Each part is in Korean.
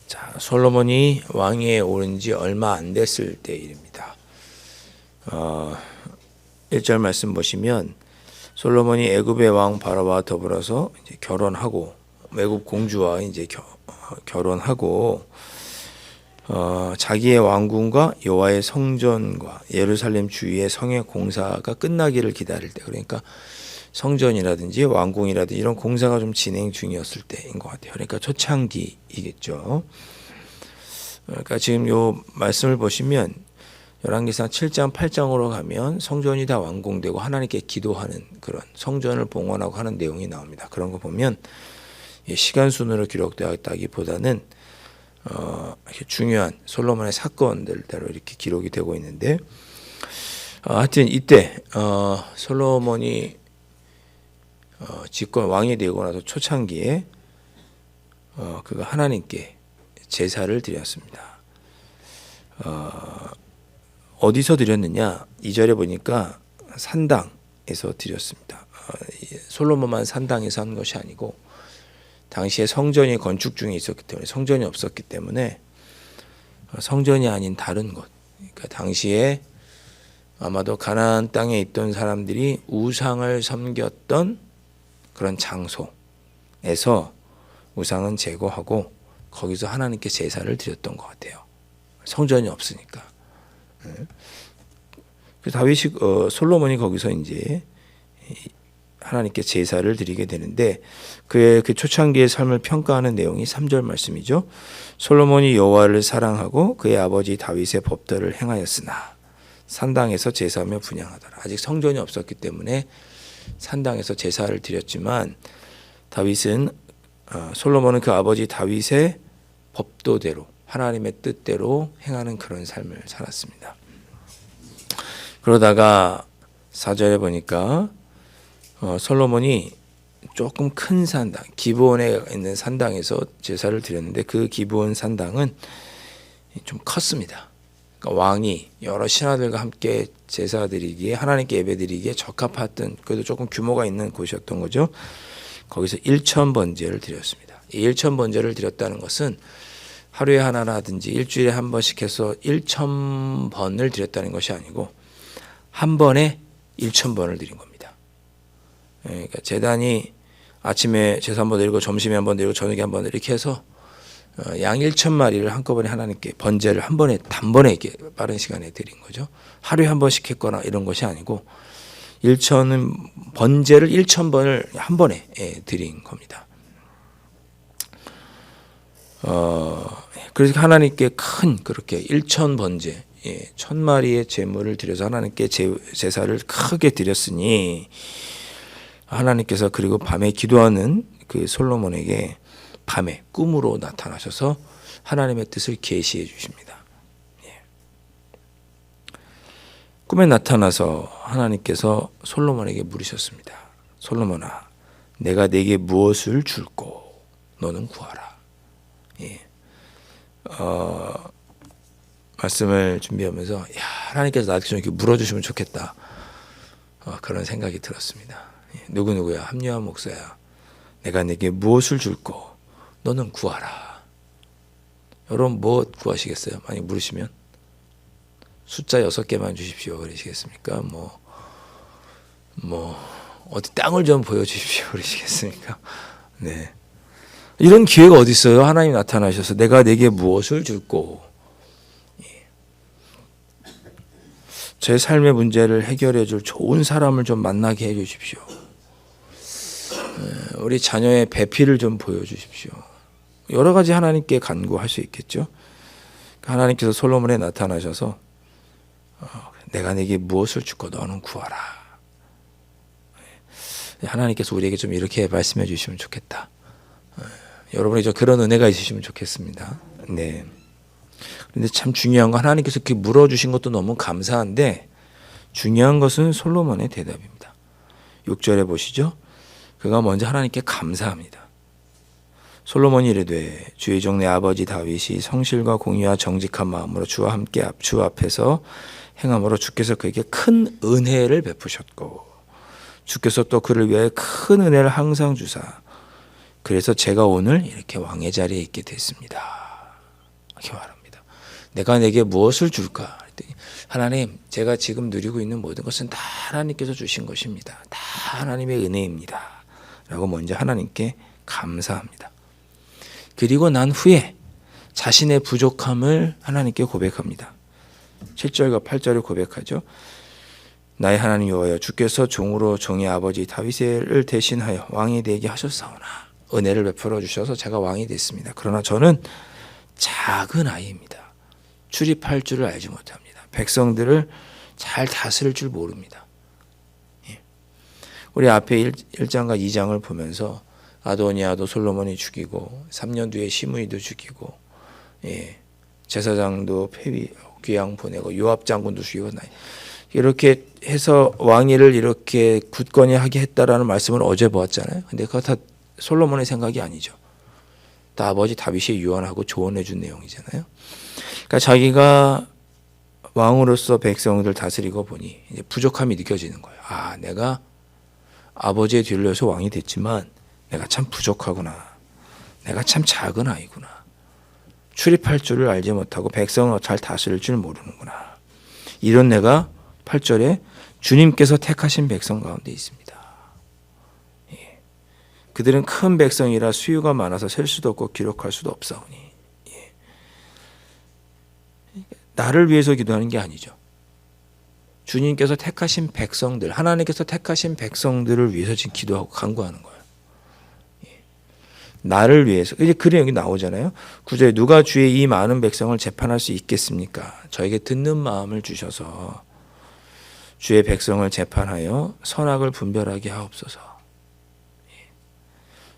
자, 솔로몬이 왕위에 오른 지 얼마 안 됐을 때 일입니다. 1절 말씀 보시면 솔로몬이 애굽의 왕 바로와 더불어서 이제 결혼하고 애굽 공주와 이제 결혼하고 자기의 왕궁과 여호와의 성전과 예루살렘 주위의 성의 공사가 끝나기를 기다릴 때, 그러니까 성전이라든지 왕궁이라든지 이런 공사가 좀 진행 중이었을 때인 것 같아요. 그러니까 초창기이겠죠. 그러니까 지금 요 말씀을 보시면 열왕기상 7장 8장으로 가면 성전이 다 완공되고 하나님께 기도하는 그런 성전을 봉헌하고 하는 내용이 나옵니다. 그런 거 보면 시간 순으로 기록되었다기보다는 중요한 솔로몬의 사건들대로 이렇게 기록이 되고 있는데, 하여튼 이때 솔로몬이 집권 왕이 되고 나서 초창기에 그가 하나님께 제사를 드렸습니다. 어디서 드렸느냐? 2절에 보니까 산당에서 드렸습니다. 솔로몬만 산당에서 한 것이 아니고 당시에 성전이 건축 중에 있었기 때문에, 성전이 없었기 때문에 성전이 아닌 다른 곳, 그러니까 당시에 아마도 가나안 땅에 있던 사람들이 우상을 섬겼던 그런 장소에서 우상은 제거하고 거기서 하나님께 제사를 드렸던 것 같아요. 성전이 없으니까. 다윗이 솔로몬이 거기서 이제 하나님께 제사를 드리게 되는데, 그의 그 초창기의 삶을 평가하는 내용이 3절 말씀이죠. 솔로몬이 여호와를 사랑하고 그의 아버지 다윗의 법도를 행하였으나 산당에서 제사하며 분향하더라. 아직 성전이 없었기 때문에 산당에서 제사를 드렸지만 솔로몬은 그 아버지 다윗의 법도대로 하나님의 뜻대로 행하는 그런 삶을 살았습니다. 그러다가 4절에 보니까 솔로몬이 조금 큰 산당, 기브온에 있는 산당에서 제사를 드렸는데, 그 기브온 산당은 좀 컸습니다. 그러니까 왕이 여러 신하들과 함께 제사 드리기에, 하나님께 예배 드리기에 적합했던, 그래도 조금 규모가 있는 곳이었던 거죠. 거기서 1,000번제를 드렸습니다. 이 1,000번제를 드렸다는 것은 하루에 하나라든지 일주일에 한 번씩 해서 1,000번을 드렸다는 것이 아니고 한 번에 1,000번을 드린 겁니다. 그러니까 제단이 아침에 제사 한번 드리고 점심에 한번 드리고 저녁에 한번 이렇게 해서 양 1,000마리를 한꺼번에 하나님께 번제를 단번에 이렇게 빠른 시간에 드린 거죠. 하루에 한 번씩 했거나 이런 것이 아니고 번제를 1,000번을 한 번에 드린 겁니다. 그래서 하나님께 큰 그렇게 1,000번제, 1,000마리의 제물을 드려서 하나님께 제사를 크게 드렸으니, 하나님께서 그리고 밤에 기도하는 그 솔로몬에게 밤에 꿈으로 나타나셔서 하나님의 뜻을 계시해 주십니다. 꿈에 나타나서 하나님께서 솔로몬에게 물으셨습니다. 솔로몬아, 내가 네게 무엇을 줄꼬? 너는 구하라. 말씀을 준비하면서 하나님께서 나한테 좀 이렇게 물어주시면 좋겠다, 그런 생각이 들었습니다. 누구누구야, 합리화 목사야, 내가 네게 무엇을 줄꼬? 너는 구하라. 여러분 뭐 구하시겠어요? 많이 물으시면 숫자 6개만 주십시오 그러시겠습니까? 어디 땅을 좀 보여주십시오 그러시겠습니까? 네, 이런 기회가 어디 있어요? 하나님 나타나셔서 내가 네게 무엇을 줄꼬? 제 삶의 문제를 해결해 줄 좋은 사람을 좀 만나게 해 주십시오. 우리 자녀의 배필을 좀 보여주십시오. 여러 가지 하나님께 간구할 수 있겠죠. 하나님께서 솔로몬에 나타나셔서 내가 네게 무엇을 줄꼬? 너는 구하라. 하나님께서 우리에게 좀 이렇게 말씀해 주시면 좋겠다. 여러분이 좀 그런 은혜가 있으시면 좋겠습니다. 네. 그런데 참 중요한 건, 하나님께서 이렇게 물어주신 것도 너무 감사한데 중요한 것은 솔로몬의 대답입니다. 6절에 보시죠. 그가 먼저 하나님께 감사합니다. 솔로몬이 이르되 주의 종 내 아버지 다윗이 성실과 공의와 정직한 마음으로 주와 함께 주 앞에서 행함으로 주께서 그에게 큰 은혜를 베푸셨고 주께서 또 그를 위하여 큰 은혜를 항상 주사 그래서 제가 오늘 이렇게 왕의 자리에 있게 됐습니다. 이렇게 말합니다. 내가 내게 무엇을 줄까? 하나님, 제가 지금 누리고 있는 모든 것은 다 하나님께서 주신 것입니다. 다 하나님의 은혜입니다. 라고 먼저 하나님께 감사합니다. 그리고 난 후에 자신의 부족함을 하나님께 고백합니다. 7절과 8절을 고백하죠. 나의 하나님 여호와여, 주께서 종으로 종의 아버지 다윗을 대신하여 왕이 되게 하셨사오나 은혜를 베풀어 주셔서 제가 왕이 됐습니다. 그러나 저는 작은 아이입니다. 출입할 줄을 알지 못합니다. 백성들을 잘 다스릴 줄 모릅니다. 우리 앞에 1장과 2장을 보면서 아도니아도 솔로몬이 죽이고 3년 뒤에 시므이도 죽이고 제사장도 귀양 보내고 요압 장군도 죽이고 이렇게 해서 왕위를 이렇게 굳건히 하게 했다라는 말씀을 어제 보았잖아요. 근데 그거 다 솔로몬의 생각이 아니죠. 다 아버지 다윗이 유언하고 조언해 준 내용이잖아요. 그러니까 자기가 왕으로서 백성들 다스리고 보니 이제 부족함이 느껴지는 거예요. 아, 내가 아버지의 뒤를 이어서 왕이 됐지만 내가 참 부족하구나. 내가 참 작은 아이구나. 출입할 줄을 알지 못하고 백성을 잘 다스릴 줄 모르는구나. 이런 내가 8절에 주님께서 택하신 백성 가운데 있습니다. 그들은 큰 백성이라 수요가 많아서 셀 수도 없고 기록할 수도 없사오니. 나를 위해서 기도하는 게 아니죠. 주님께서 택하신 백성들, 하나님께서 택하신 백성들을 위해서 지금 기도하고 간구하는 거예요. 나를 위해서. 이제 글이 여기 나오잖아요. 9절에 누가 주의 이 많은 백성을 재판할 수 있겠습니까? 저에게 듣는 마음을 주셔서 주의 백성을 재판하여 선악을 분별하게 하옵소서.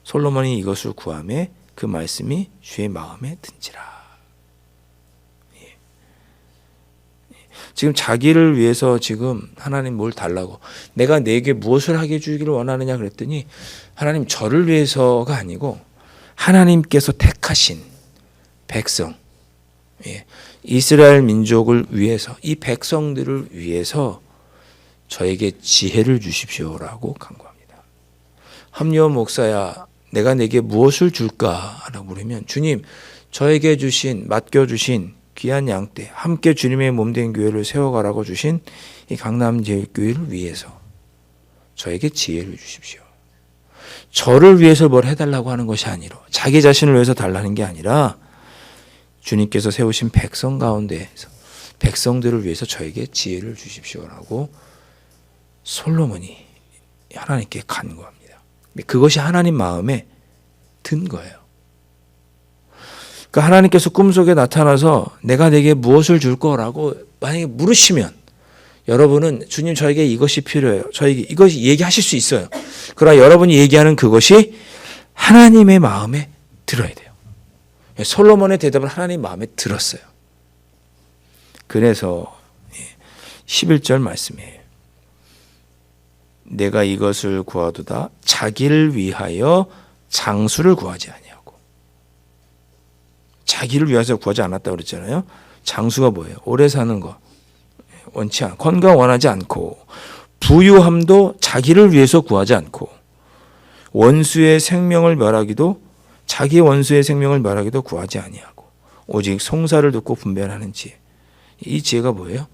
솔로몬이 이것을 구하매 그 말씀이 주의 마음에 든지라. 지금 자기를 위해서 지금 하나님 뭘 달라고 내가 내게 무엇을 하게 해주기를 원하느냐 그랬더니 하나님 저를 위해서가 아니고 하나님께서 택하신 백성 이스라엘 민족을 위해서 이 백성들을 위해서 저에게 지혜를 주십시오라고 간구합니다. 함리오 목사야 내가 내게 무엇을 줄까라고 물으면 주님 저에게 맡겨주신 귀한 양떼 함께 주님의 몸된 교회를 세워가라고 주신 이 강남제일교회를 위해서 저에게 지혜를 주십시오. 저를 위해서 뭘 해달라고 하는 것이 아니라 자기 자신을 위해서 달라는 게 아니라 주님께서 세우신 백성 가운데에서 백성들을 위해서 저에게 지혜를 주십시오라고 솔로몬이 하나님께 간구합니다. 그것이 하나님 마음에 든 거예요. 그러니까 하나님께서 꿈속에 나타나서 내가 내게 무엇을 줄 거라고 만약에 물으시면 여러분은 주님 저에게 이것이 필요해요. 저에게 이것이 얘기하실 수 있어요. 그러나 여러분이 얘기하는 그것이 하나님의 마음에 들어야 돼요. 솔로몬의 대답은 하나님 마음에 들었어요. 그래서 11절 말씀이에요. 내가 이것을 구하도다 자기를 위하여 장수를 구하지 아니하고. 자기를 위해서 구하지 않았다고 그랬잖아요. 장수가 뭐예요? 오래 사는 거 원치 않고 건강 원하지 않고 부유함도 자기를 위해서 구하지 않고 원수의 생명을 멸하기도 자기 원수의 생명을 멸하기도 구하지 아니하고 오직 송사를 듣고 분별하는 지혜. 이 지혜가 뭐예요?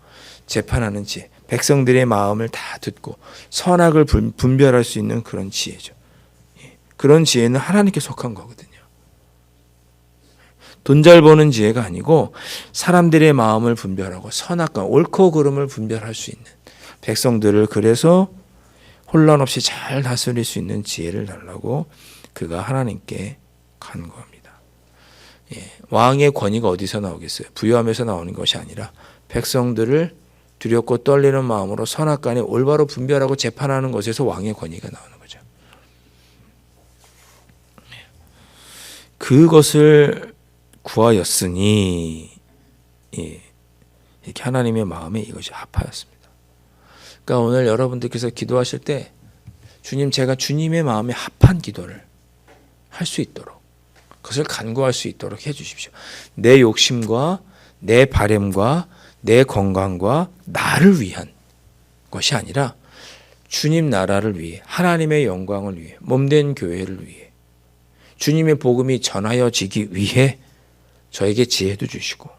재판하는 지혜. 백성들의 마음을 다 듣고 선악을 분별할 수 있는 그런 지혜죠. 그런 지혜는 하나님께 속한 거거든요. 돈 잘 버는 지혜가 아니고 사람들의 마음을 분별하고 선악과 옳고 그름을 분별할 수 있는 백성들을 그래서 혼란 없이 잘 다스릴 수 있는 지혜를 달라고 그가 하나님께 간구합니다. 왕의 권위가 어디서 나오겠어요? 부유함에서 나오는 것이 아니라 백성들을 두렵고 떨리는 마음으로 선악간에 올바로 분별하고 재판하는 것에서 왕의 권위가 나오는 거죠. 그것을 구하였으니 이렇게 하나님의 마음에 이것이 합하였습니다. 그러니까 오늘 여러분들께서 기도하실 때 주님 제가 주님의 마음에 합한 기도를 할 수 있도록 그것을 간구할 수 있도록 해 주십시오. 내 욕심과 내 바램과 내 건강과 나를 위한 것이 아니라 주님 나라를 위해, 하나님의 영광을 위해, 몸된 교회를 위해, 주님의 복음이 전하여지기 위해 저에게 지혜도 주시고,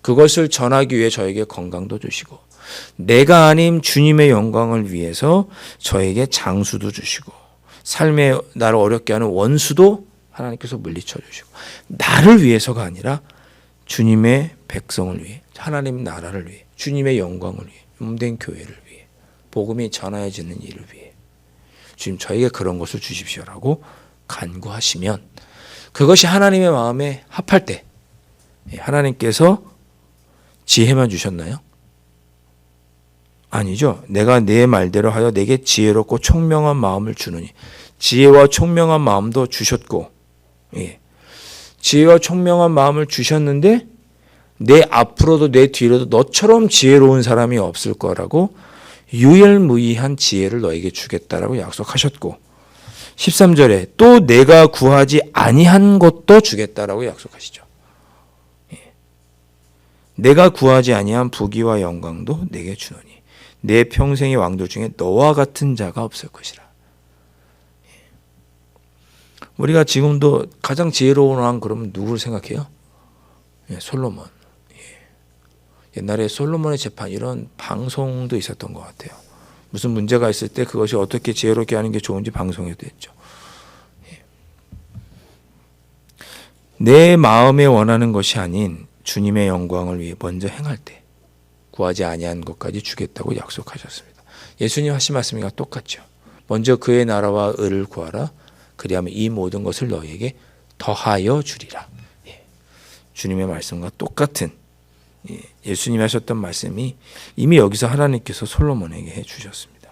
그것을 전하기 위해 저에게 건강도 주시고, 내가 아닌 주님의 영광을 위해서 저에게 장수도 주시고, 삶에 나를 어렵게 하는 원수도 하나님께서 물리쳐 주시고, 나를 위해서가 아니라 주님의 백성을 위해, 하나님 나라를 위해, 주님의 영광을 위해, 몸된 교회를 위해, 복음이 전하여지는 일을 위해 주님 저에게 그런 것을 주십시오라고 간구하시면, 그것이 하나님의 마음에 합할 때 하나님께서 지혜만 주셨나요? 아니죠. 내가 내 말대로 하여 내게 지혜롭고 총명한 마음을 주느니, 지혜와 총명한 마음도 주셨고, 지혜와 총명한 마음을 주셨는데 내 앞으로도 내 뒤로도 너처럼 지혜로운 사람이 없을 거라고 유일무이한 지혜를 너에게 주겠다라고 약속하셨고, 13절에 또 내가 구하지 아니한 것도 주겠다라고 약속하시죠. 내가 구하지 아니한 부귀와 영광도 내게 주노니 내 평생의 왕들 중에 너와 같은 자가 없을 것이라. 우리가 지금도 가장 지혜로운 왕 그러면 누구를 생각해요? 솔로몬. 옛날에 솔로몬의 재판 이런 방송도 있었던 것 같아요. 무슨 문제가 있을 때 그것이 어떻게 지혜롭게 하는 게 좋은지 방송에도 했죠. 내 마음에 원하는 것이 아닌 주님의 영광을 위해 먼저 행할 때 구하지 아니한 것까지 주겠다고 약속하셨습니다. 예수님 하신 말씀과 똑같죠. 먼저 그의 나라와 의를 구하라. 그리하면 이 모든 것을 너희에게 더하여 주리라. 주님의 말씀과 똑같은, 예수님이 하셨던 말씀이 이미 여기서 하나님께서 솔로몬에게 해주셨습니다.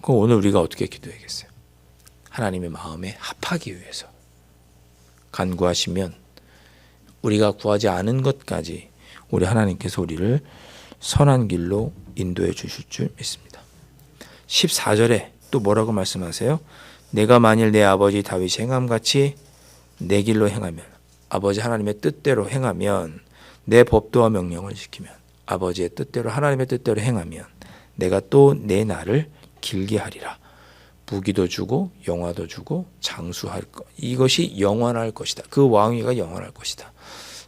그럼 오늘 우리가 어떻게 기도해야겠어요? 하나님의 마음에 합하기 위해서 간구하시면 우리가 구하지 않은 것까지 우리 하나님께서 우리를 선한 길로 인도해 주실 줄 믿습니다. 14절에 또 뭐라고 말씀하세요? 내가 만일 내 아버지 다윗이 행함같이 내 길로 행하면, 아버지 하나님의 뜻대로 행하면, 내 법도와 명령을 지키면, 아버지의 뜻대로 하나님의 뜻대로 행하면 내가 또 내 날을 길게 하리라. 부귀도 주고 영화도 주고 장수할 것, 이것이 영원할 것이다. 그 왕위가 영원할 것이다.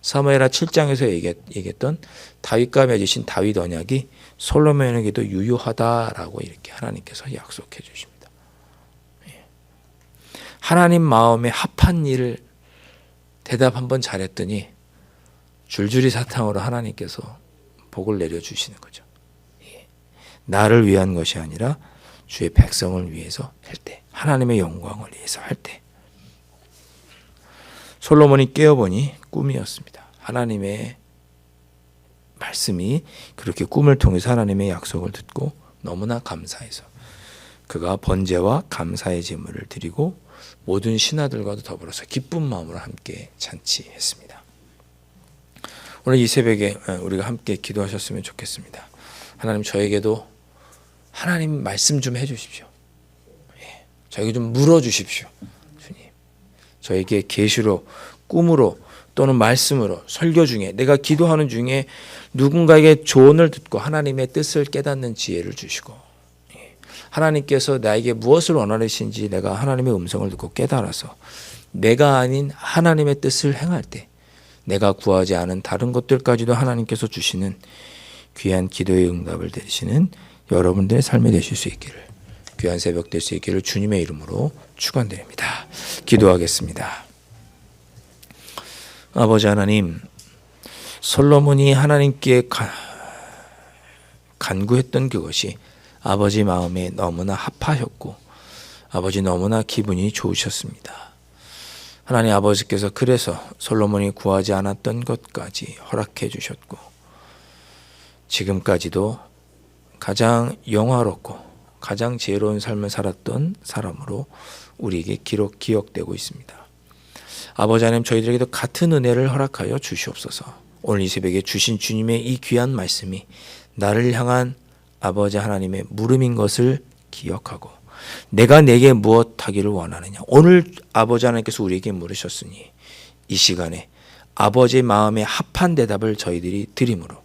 사무엘하 7장에서 얘기했던 다윗과 맺으신 다윗 언약이 솔로몬에게도 유효하다라고 이렇게 하나님께서 약속해 주십니다. 하나님 마음에 합한 일을 대답 한번 잘했더니 줄줄이 사탕으로 하나님께서 복을 내려주시는 거죠. 나를 위한 것이 아니라 주의 백성을 위해서 할 때, 하나님의 영광을 위해서 할 때. 솔로몬이 깨어보니 꿈이었습니다. 하나님의 말씀이 그렇게 꿈을 통해서 하나님의 약속을 듣고 너무나 감사해서 그가 번제와 감사의 제물을 드리고 모든 신하들과도 더불어서 기쁜 마음으로 함께 잔치했습니다. 오늘 이 새벽에 우리가 함께 기도하셨으면 좋겠습니다. 하나님, 저에게도 하나님 말씀 좀 해주십시오. 저에게 좀 물어주십시오. 주님, 저에게 계시로, 꿈으로 또는 말씀으로, 설교 중에, 내가 기도하는 중에 누군가에게 조언을 듣고 하나님의 뜻을 깨닫는 지혜를 주시고, 하나님께서 나에게 무엇을 원하시는지 내가 하나님의 음성을 듣고 깨달아서 내가 아닌 하나님의 뜻을 행할 때 내가 구하지 않은 다른 것들까지도 하나님께서 주시는 귀한 기도의 응답을 되시는 여러분들의 삶이 되실 수 있기를, 귀한 새벽 될 수 있기를 주님의 이름으로 축원드립니다. 기도하겠습니다. 아버지 하나님, 솔로몬이 하나님께 간구했던 그것이 아버지 마음에 너무나 합하셨고 아버지 너무나 기분이 좋으셨습니다. 하나님 아버지께서 그래서 솔로몬이 구하지 않았던 것까지 허락해 주셨고 지금까지도 가장 영화롭고 가장 지혜로운 삶을 살았던 사람으로 우리에게 기억되고 있습니다. 아버지 하나님, 저희들에게도 같은 은혜를 허락하여 주시옵소서. 오늘 이 새벽에 주신 주님의 이 귀한 말씀이 나를 향한 아버지 하나님의 물음인 것을 기억하고 내가 내게 무엇 하기를 원하느냐, 오늘 아버지 하나님께서 우리에게 물으셨으니 이 시간에 아버지의 마음에 합한 대답을 저희들이 드림으로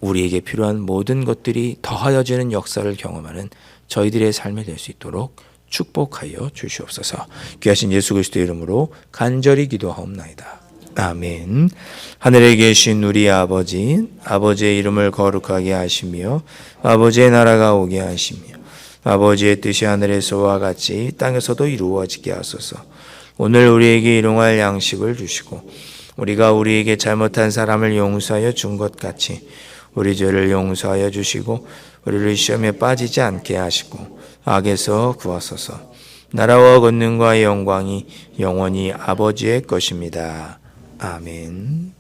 우리에게 필요한 모든 것들이 더하여지는 역사를 경험하는 저희들의 삶이 될 수 있도록 축복하여 주시옵소서. 귀하신 예수 그리스도의 이름으로 간절히 기도하옵나이다. 아멘. 하늘에 계신 우리 아버지, 아버지의 이름을 거룩하게 하시며 아버지의 나라가 오게 하시며 아버지의 뜻이 하늘에서와 같이 땅에서도 이루어지게 하소서. 오늘 우리에게 일용할 양식을 주시고 우리가 우리에게 잘못한 사람을 용서하여 준 것 같이 우리 죄를 용서하여 주시고 우리를 시험에 빠지지 않게 하시고 악에서 구하소서. 나라와 권능과 영광이 영원히 아버지의 것입니다. 아멘.